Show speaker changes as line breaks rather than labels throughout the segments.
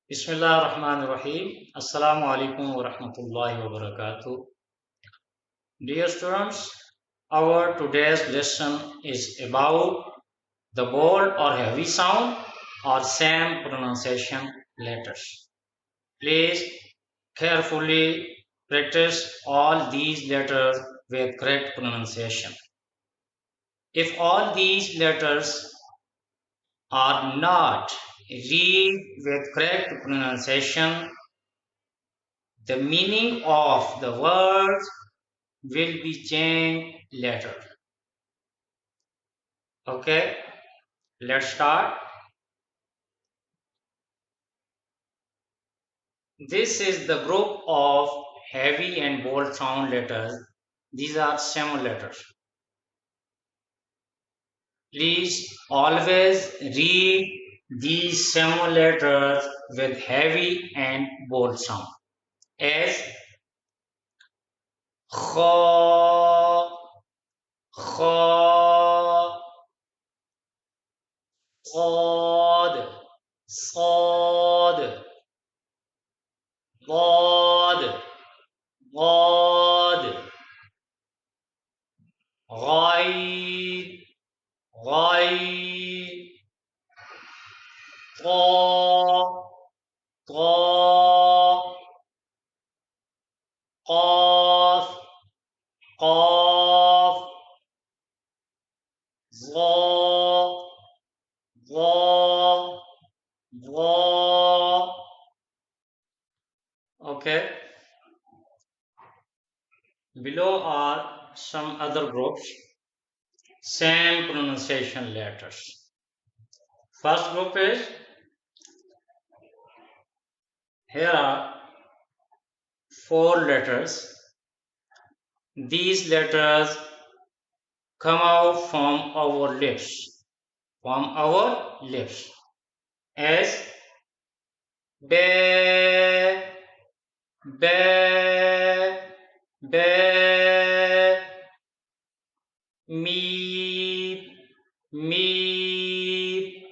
Bismillahirrahmanirrahim. Assalamu alaikum wa rahmatullahi wa barakatuh. Dear students, our today's lesson is about the bold or heavy sound or same pronunciation letters. Please carefully practice all these letters with correct pronunciation. If all these letters are not read with correct pronunciation, the meaning of the words will be changed later. Okay, let's start. This is the group of heavy and bold sound letters. These are semi letters. Please always read these semi letters with heavy and bold sound as kha, kha, صاد صاد ضاد ضاد غين غين طا طا قاف قاف ظا ظا ظا. Okay, below are some other groups, same pronunciation letters. First group is, here are four letters. These letters come out from our lips, as be, be, be, me, me,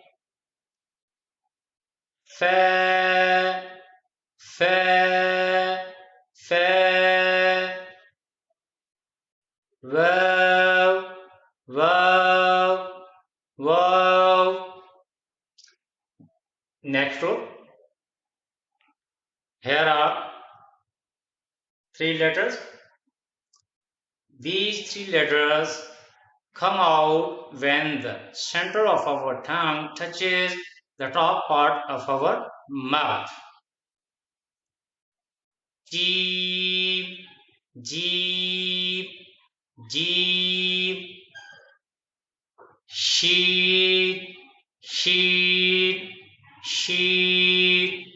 fa, fa, fa, wow, wow, wow. Next group. Here are three letters. These three letters come out when the center of our tongue touches the top part of our mouth. Jeep, jeep, jeep. Sheet, sheet, sheet.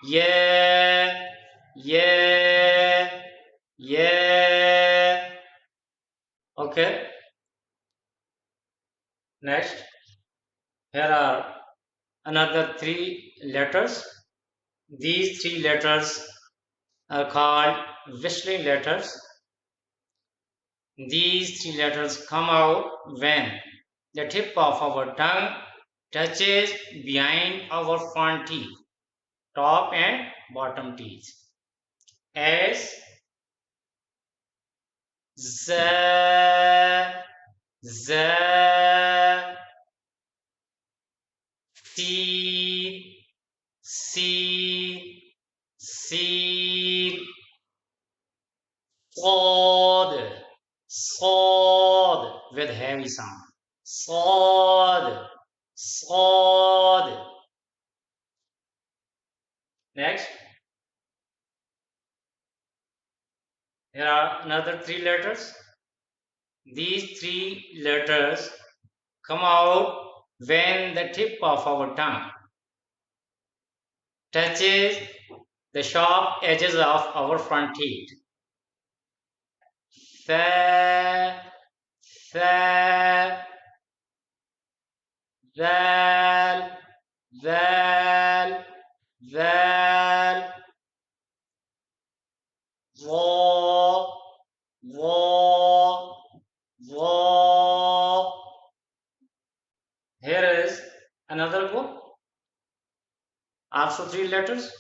Yeah, yeah, yeah. Okay, next. Here are another three letters. These three letters are called whistling letters. These three letters come out when the tip of our tongue touches behind our front teeth, top and bottom teeth. As Z, Z, C, C, C, Sod, Sod with heavy sound. Sod, Sod. Next, here are another three letters. These three letters come out when the tip of our tongue touches the sharp edges of our front teeth. Fa, fa, val, val, val, va, va, va. Here is another book. Also three letters.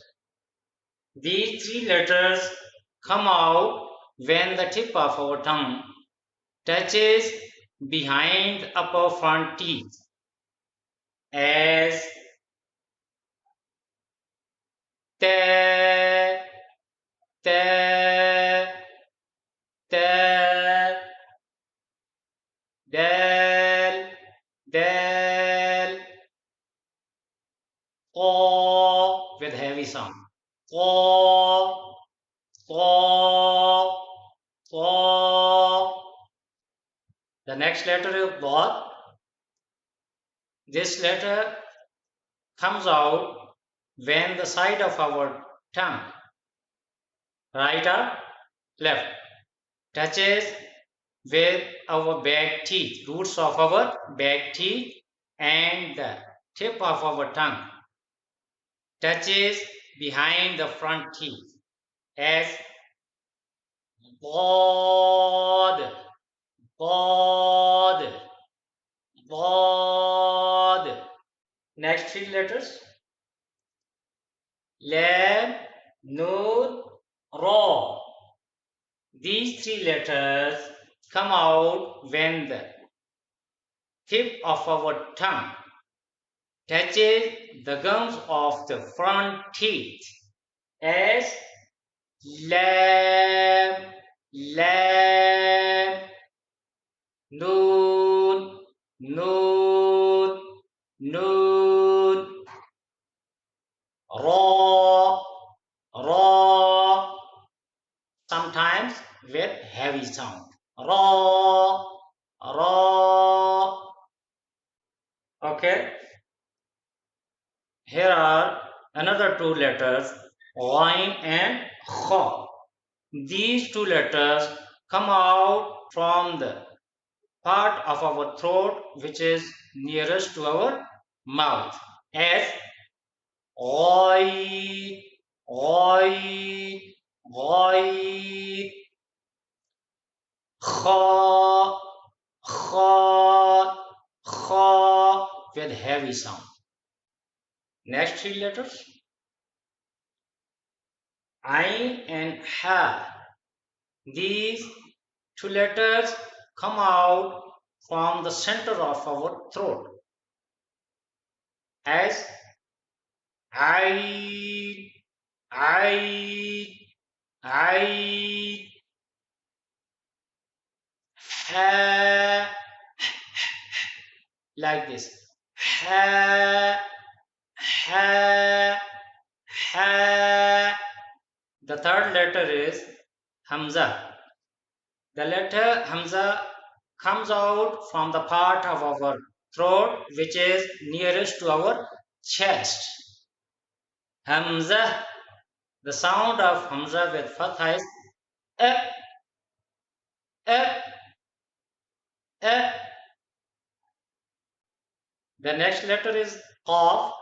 These three letters come out when the tip of our tongue touches behind the upper front teeth as te, te, te, del, del, o with heavy sound. O, o, o. The next letter is dot. This letter comes out when the side of our tongue, right or left, touches with our back teeth, roots of our back teeth, and the tip of our tongue touches behind the front teeth as bod, bod, bod. Next three letters, lam, nun, ra. These three letters come out when the tip of our tongue touches the gums of the front teeth as lam, lam, noon, noon, noon, raw, raw, sometimes with heavy sound. Raw, raw. Okay, here are another two letters, ghain and kha. These two letters come out from the part of our throat which is nearest to our mouth as oi, oi, oi, kha, kha, kha with heavy sound. Next three letters, ain and ha. These two letters come out from the center of our throat as I, I, I, ha, like this. Ha, ha, ha. The third letter is Hamza. The letter Hamza comes out from the part of our throat which is nearest to our chest. Hamza. The sound of Hamza with fatha is eh, eh, eh. The next letter is Qaf.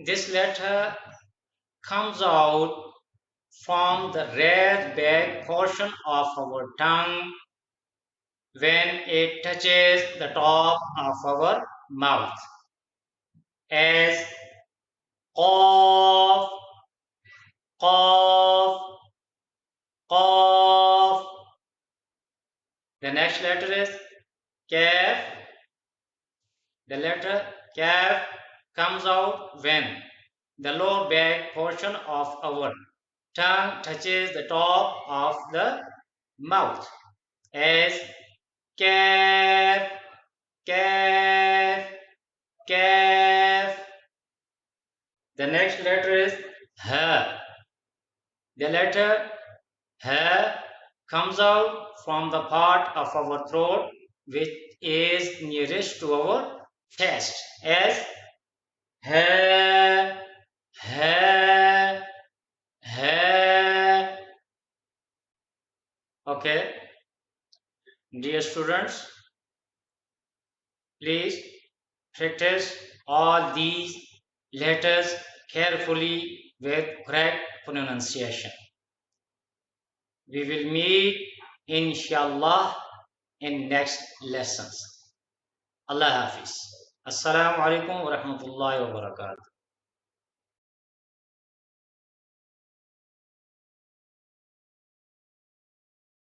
This letter comes out from the raised back portion of our tongue when it touches the top of our mouth as Qaf, Qaf, Qaf. The next letter is Kaf. The letter Kaf comes out when the lower back portion of our tongue touches the top of the mouth as Kaf, Kaf, Kaf. The next letter is Ha. The letter Ha comes out from the part of our throat which is nearest to our chest as Ha, Ha, Ha. Okay, dear students, please practice all these letters carefully with correct pronunciation. We will meet inshallah in next lessons. Allah Hafiz. Assalamu alaikum wa rahmatullahi wa barakatuh.